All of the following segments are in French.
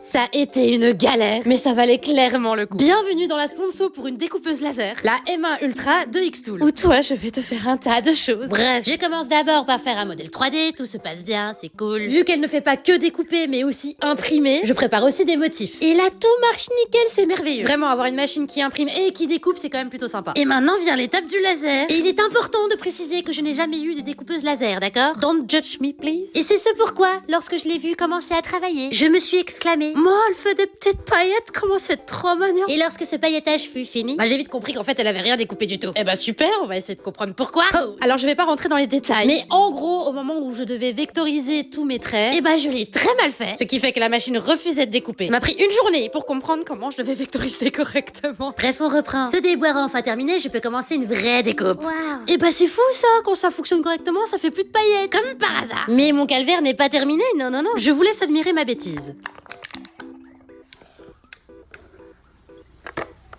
Ça a été une galère, mais ça valait clairement le coup. Bienvenue dans la sponsor pour une découpeuse laser, la M1 Ultra de Xtool, où toi je vais te faire un tas de choses. Bref, je commence d'abord par faire un modèle 3D, tout se passe bien, c'est cool. Vu qu'elle ne fait pas que découper, mais aussi imprimer, je prépare aussi des motifs. Et là tout marche nickel, c'est merveilleux. Vraiment, avoir une machine qui imprime et qui découpe, c'est quand même plutôt sympa. Et maintenant vient l'étape du laser. Et il est important de préciser que je n'ai jamais eu de découpeuse laser, d'accord? Don't judge me, please. Et c'est ce pourquoi, lorsque je l'ai vue commencer à travailler, je me suis exclamée: moi, elle fait des petites paillettes, comment c'est trop mignon. Et lorsque ce paillettage fut fini, j'ai vite compris qu'en fait elle avait rien découpé du tout. Eh ben super, on va essayer de comprendre pourquoi. Pause. Alors je vais pas rentrer dans les détails, mais en gros, au moment où je devais vectoriser tous mes traits, je l'ai très mal fait, ce qui fait que la machine refusait de découper. Il m'a pris une journée pour comprendre comment je devais vectoriser correctement. Bref, on reprend. Ce déboire enfin terminé, je peux commencer une vraie découpe. Waouh. Et c'est fou ça, quand ça fonctionne correctement, ça fait plus de paillettes, comme par hasard. Mais mon calvaire n'est pas terminé, non, je vous laisse admirer ma bêtise.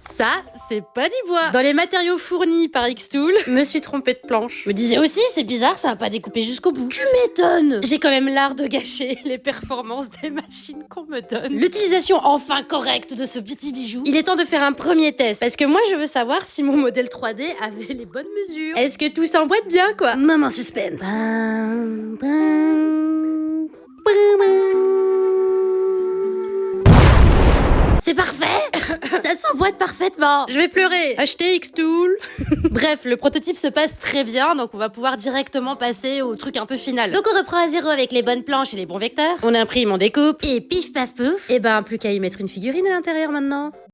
Ça, c'est pas du bois. Dans les matériaux fournis par Xtool, je me suis trompée de planche. Je me disais aussi, c'est bizarre, ça a pas découpé jusqu'au bout. Tu m'étonnes. J'ai quand même l'art de gâcher les performances des machines qu'on me donne. L'utilisation enfin correcte de ce petit bijou. Il est temps de faire un premier test, parce que moi je veux savoir si mon modèle 3D avait les bonnes mesures. Est-ce que tout s'emboîte bien, quoi? Moment suspense. C'est parfait. Ça s'emboîte parfaitement. Je vais pleurer. Achetez Xtool. Bref, le prototype se passe très bien, donc on va pouvoir directement passer au truc un peu final. Donc on reprend à zéro avec les bonnes planches et les bons vecteurs. On imprime, on découpe, et pif paf pouf. Et plus qu'à y mettre une figurine à l'intérieur maintenant.